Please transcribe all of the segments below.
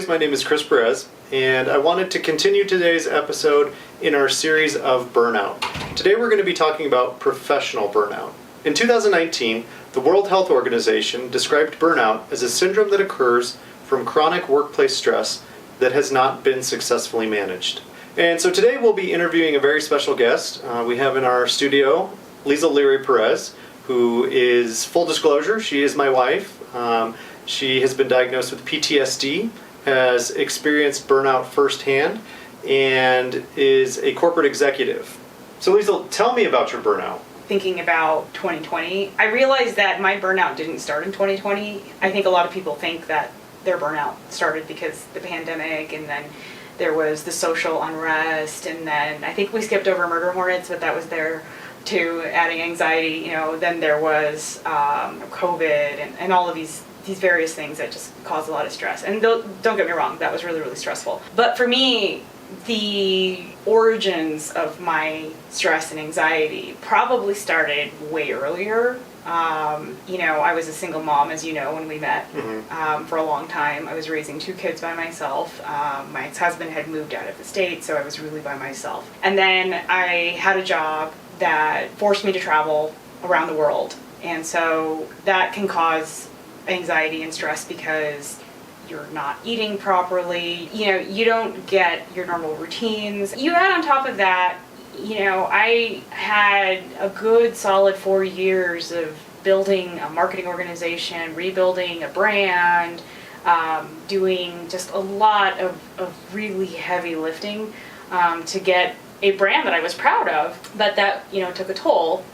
always, my name is Chris Perez, and I wanted to continue today's episode in our series of burnout. Today we're going to be talking about professional burnout. In 2019, the World Health Organization described burnout as a syndrome that occurs from chronic workplace stress that has not been successfully managed. And so today we'll be interviewing a very special guest. We have in our studio Lisa Leary Perez, who is, full disclosure, she is my wife. She has been diagnosed with PTSD, has experienced burnout firsthand, and is a corporate executive. So Lisa, tell me about your burnout. Thinking about 2020, I realized that my burnout didn't start in 2020. I think a lot of people think that their burnout started because the pandemic, and then there was the social unrest, and then I think we skipped over murder hornets, but that was there too, adding anxiety. Then there was COVID and all of these various things that just caused a lot of stress. And don't get me wrong, that was really, really stressful. But for me, the origins of my stress and anxiety probably started way earlier. I was a single mom, as you know, when we met, for a long time. I was raising 2 kids by myself. My ex-husband had moved out of the state, so I was really by myself. And then I had a job that forced me to travel around the world. And so that can cause anxiety and stress because you're not eating properly. You don't get your normal routines. You add on top of that, I had a good solid 4 years of building a marketing organization, rebuilding a brand, doing just a lot of really heavy lifting to get a brand that I was proud of, but that, took a toll.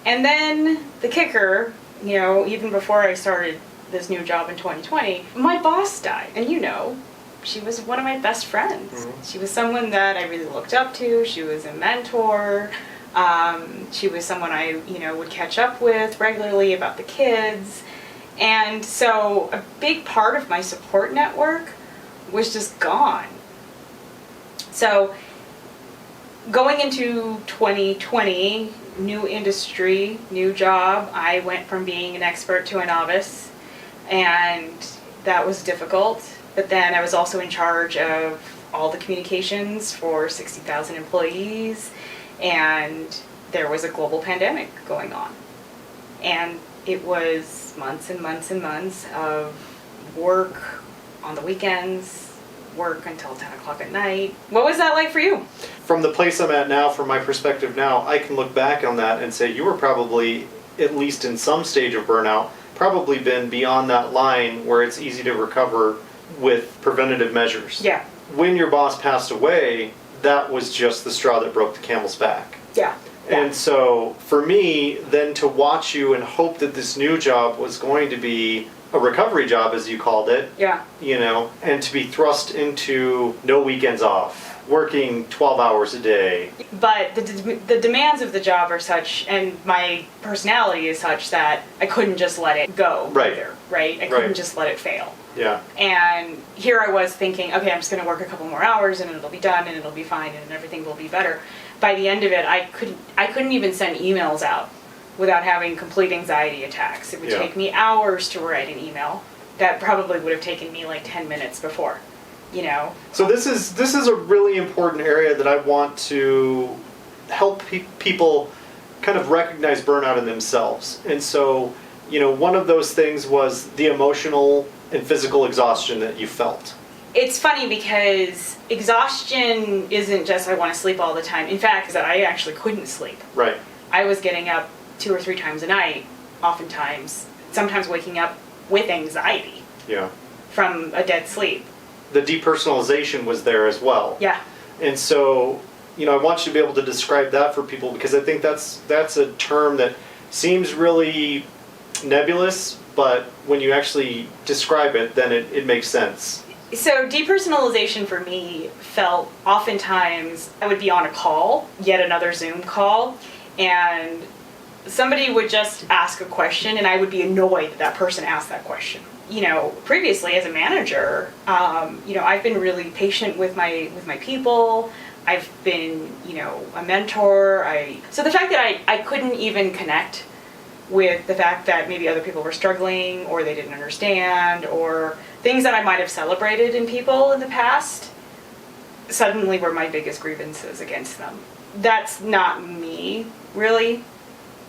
And then the kicker, even before I started this new job in 2020, my boss died. And she was one of my best friends. Mm-hmm. She was someone that I really looked up to. She was a mentor. She was someone I, would catch up with regularly about the kids. And so a big part of my support network was just gone. So going into 2020, new industry, new job, I went from being an expert to a novice. And that was difficult. But then I was also in charge of all the communications for 60,000 employees. And there was a global pandemic going on. And it was months and months and months of work on the weekends, work until 10 o'clock at night. What was that like for you? From the place I'm at now, from my perspective now, I can look back on that and say you were probably, at least in some stage of burnout, probably been beyond that line where it's easy to recover with preventative measures. Yeah. When your boss passed away, that was just the straw that broke the camel's back. Yeah. And so for me, then to watch you and hope that this new job was going to be a recovery job, as you called it. Yeah. And to be thrust into no weekends off, working 12 hours a day. But the demands of the job are such, and my personality is such, that I couldn't just let it go either, right? I couldn't just let it fail. Yeah. And here I was thinking, okay, I'm just going to work a couple more hours and it'll be done and it'll be fine and everything will be better. By the end of it, I couldn't even send emails out without having complete anxiety attacks. It would take me hours to write an email. That probably would have taken me like 10 minutes before. So this is a really important area that I want to help people kind of recognize burnout in themselves. And so, one of those things was the emotional and physical exhaustion that you felt. It's funny because exhaustion isn't just I want to sleep all the time. In fact, that I actually couldn't sleep. Right. I was getting up 2 or 3 times a night, oftentimes, sometimes waking up with anxiety. Yeah. From a dead sleep. The depersonalization was there as well. Yeah. And so, I want you to be able to describe that for people, because I think that's a term that seems really nebulous, but when you actually describe it, then it makes sense. So depersonalization for me felt oftentimes I would be on a call, yet another Zoom call, and somebody would just ask a question and I would be annoyed that person asked that question. Previously as a manager, I've been really patient with my people. I've been, a mentor. So the fact that I couldn't even connect with the fact that maybe other people were struggling or they didn't understand, or things that I might have celebrated in people in the past suddenly were my biggest grievances against them. That's not me, really.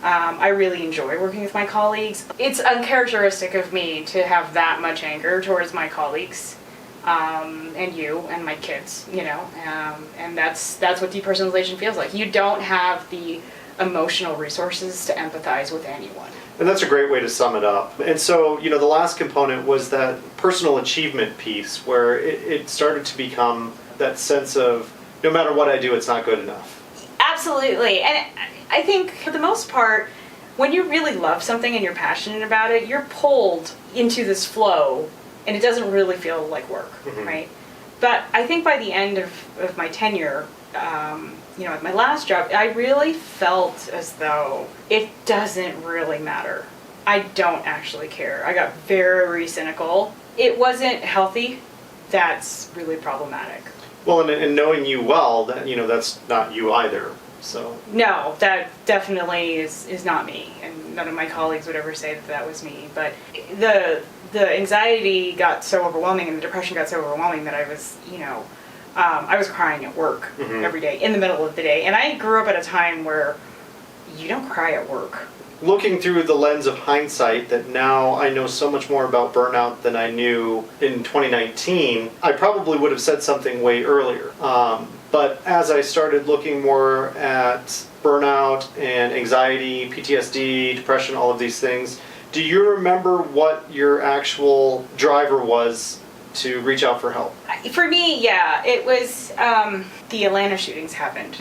I really enjoy working with my colleagues. It's uncharacteristic of me to have that much anger towards my colleagues, and you and my kids, and that's what depersonalization feels like. You don't have the emotional resources to empathize with anyone. And that's a great way to sum it up. And so, the last component was that personal achievement piece, where it started to become that sense of, no matter what I do, it's not good enough. Absolutely. And I think for the most part, when you really love something and you're passionate about it, you're pulled into this flow and it doesn't really feel like work, right? But I think by the end of my tenure, at my last job, I really felt as though it doesn't really matter. I don't actually care. I got very cynical. It wasn't healthy. That's really problematic. Well, and knowing you well, that that's not you either. So no, that definitely is not me, and none of my colleagues would ever say that was me. But the anxiety got so overwhelming and the depression got so overwhelming that I was, I was crying at work every day in the middle of the day. And I grew up at a time where you don't cry at work. Looking through the lens of hindsight, that now I know so much more about burnout than I knew in 2019, I probably would have said something way earlier. But as I started looking more at burnout and anxiety, PTSD, depression, all of these things, do you remember what your actual driver was to reach out for help? For me, yeah, it was the Atlanta shootings happened.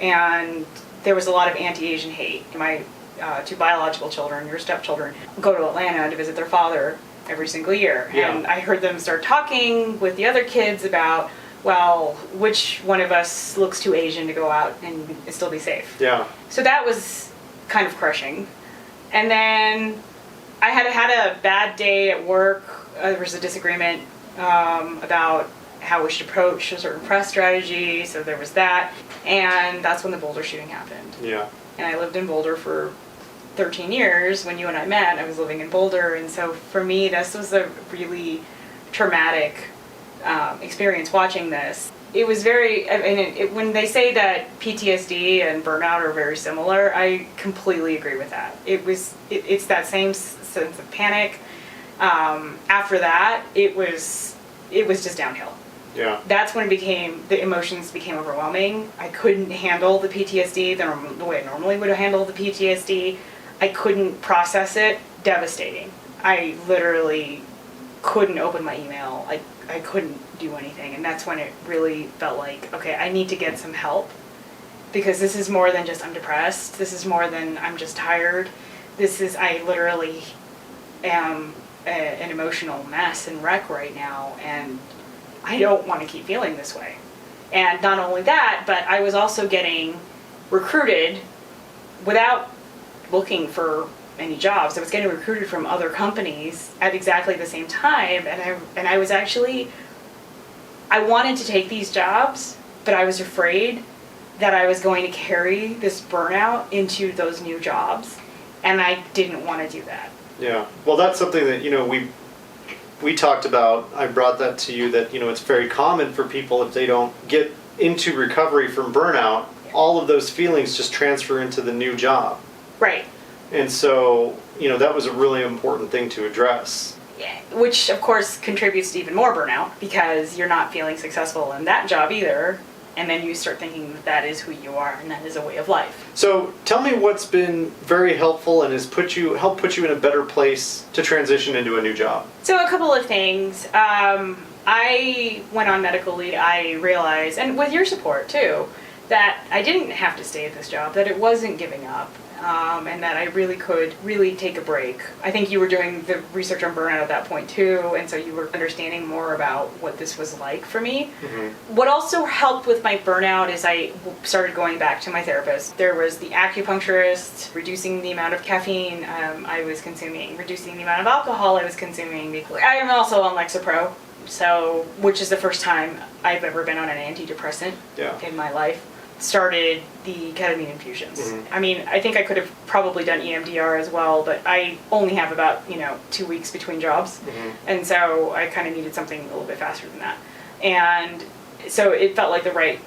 And there was a lot of anti-Asian hate. My two biological children, your stepchildren, go to Atlanta to visit their father every single year. Yeah. And I heard them start talking with the other kids about, well, which one of us looks too Asian to go out and still be safe? Yeah. So that was kind of crushing. And then I had a bad day at work. There was a disagreement about how we should approach a certain press strategy, so there was that. And that's when the Boulder shooting happened. Yeah. And I lived in Boulder for 13 years. When you and I met, I was living in Boulder. And so for me, this was a really traumatic experience watching this. It was very, when they say that PTSD and burnout are very similar, I completely agree with that. It's that same sense of panic. After that, it was just downhill. Yeah. That's when the emotions became overwhelming. I couldn't handle the PTSD the way I normally would handle the PTSD. I couldn't process it. Devastating. I literally couldn't open my email. I couldn't do anything. And that's when it really felt like, okay, I need to get some help, because this is more than just I'm depressed. This is more than I'm just tired. I literally am an emotional mess and wreck right now, and I don't want to keep feeling this way. And not only that, but I was also getting recruited without looking for any jobs. I was getting recruited from other companies at exactly the same time, and I was actually, I wanted to take these jobs, but I was afraid that I was going to carry this burnout into those new jobs, and I didn't want to do that. Yeah. Well, that's something that, we talked about. I brought that to you, that, it's very common for people, if they don't get into recovery from burnout, all of those feelings just transfer into the new job. Right. And so, that was a really important thing to address. Yeah. Which, of course, contributes to even more burnout, because you're not feeling successful in that job either. And then you start thinking that is who you are, and that is a way of life. So tell me what's been very helpful and has helped put you in a better place to transition into a new job. So a couple of things. I went on medical leave. I realized, and with your support too, that I didn't have to stay at this job, that it wasn't giving up, and that I really could take a break. I think you were doing the research on burnout at that point too, and so you were understanding more about what this was like for me. Mm-hmm. What also helped with my burnout is I started going back to my therapist. There was the acupuncturist, reducing the amount of caffeine I was consuming, reducing the amount of alcohol I was consuming. I am also on Lexapro, which is the first time I've ever been on an antidepressant in my life. started the ketamine infusions. Mm-hmm. I mean, I think I could have probably done EMDR as well, but I only have about, 2 weeks between jobs. Mm-hmm. And so I kind of needed something a little bit faster than that. And so it felt like the right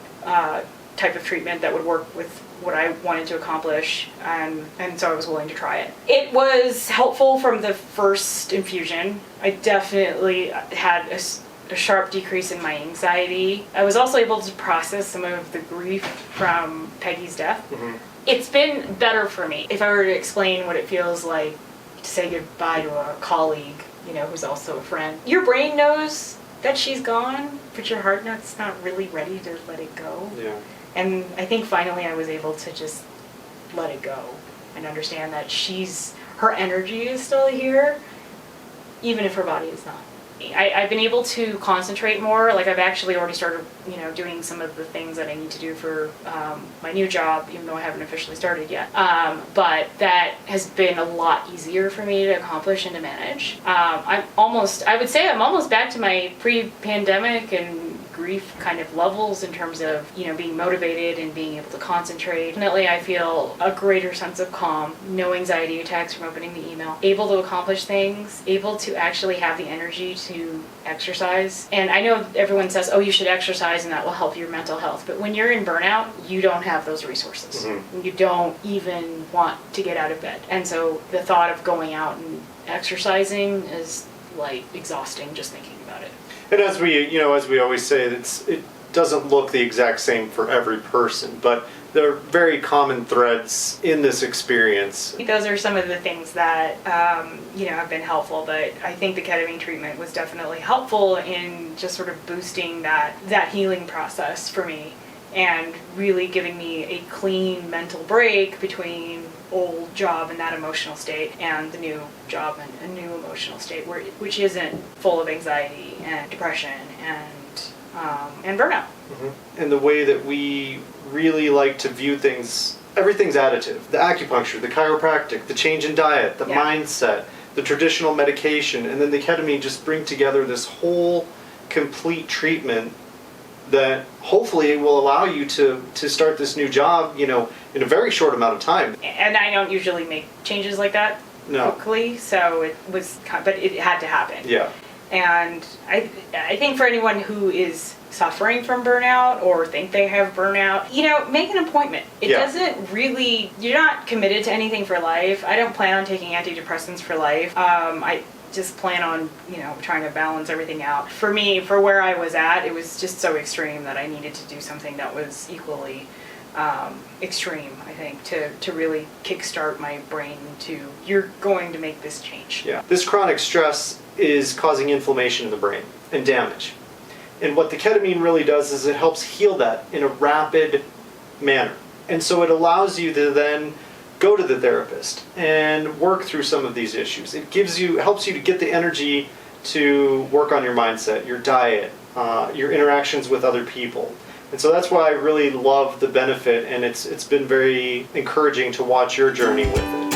type of treatment that would work with what I wanted to accomplish, and so I was willing to try it. It was helpful from the first infusion. I definitely had a sharp decrease in my anxiety. I was also able to process some of the grief from Peggy's death. Mm-hmm. It's been better for me. If I were to explain what it feels like to say goodbye to a colleague, who's also a friend, your brain knows that she's gone, but your heart's not really ready to let it go. Yeah. And I think finally I was able to just let it go and understand that her energy is still here, even if her body is not. I've been able to concentrate more. Like, I've actually already started, doing some of the things that I need to do for my new job, even though I haven't officially started yet. But that has been a lot easier for me to accomplish and to manage. I would say I'm almost back to my pre-pandemic and grief kind of levels in terms of, being motivated and being able to concentrate. Definitely, I feel a greater sense of calm, no anxiety attacks from opening the email, able to accomplish things, able to actually have the energy to exercise. And I know everyone says, oh, you should exercise and that will help your mental health. But when you're in burnout, you don't have those resources. Mm-hmm. You don't even want to get out of bed. And so the thought of going out and exercising is like exhausting just thinking about it. And as we always say, it doesn't look the exact same for every person, but there are very common threads in this experience. Those are some of the things that have been helpful, but I think the ketamine treatment was definitely helpful in just sort of boosting that healing process for me and really giving me a clean mental break between old job and that emotional state and the new job and a new emotional state which isn't full of anxiety and depression and burnout. Mm-hmm. And the way that we really like to view things, everything's additive. The acupuncture, the chiropractic, the change in diet, the mindset, the traditional medication, and then the ketamine just bring together this whole complete treatment that hopefully will allow you to start this new job, in a very short amount of time. And I don't usually make changes like that quickly, so but it had to happen. Yeah. And I think for anyone who is suffering from burnout or think they have burnout, make an appointment. It doesn't really, you're not committed to anything for life. I don't plan on taking antidepressants for life. I just plan on, trying to balance everything out. For me, for where I was at, it was just so extreme that I needed to do something that was equally extreme, I think, to really kickstart my brain to, you're going to make this change. Yeah. This chronic stress is causing inflammation in the brain and damage. And what the ketamine really does is it helps heal that in a rapid manner. And so it allows you to then go to the therapist and work through some of these issues. It helps you to get the energy to work on your mindset, your diet, your interactions with other people. And so that's why I really love the benefit, and it's been very encouraging to watch your journey with it.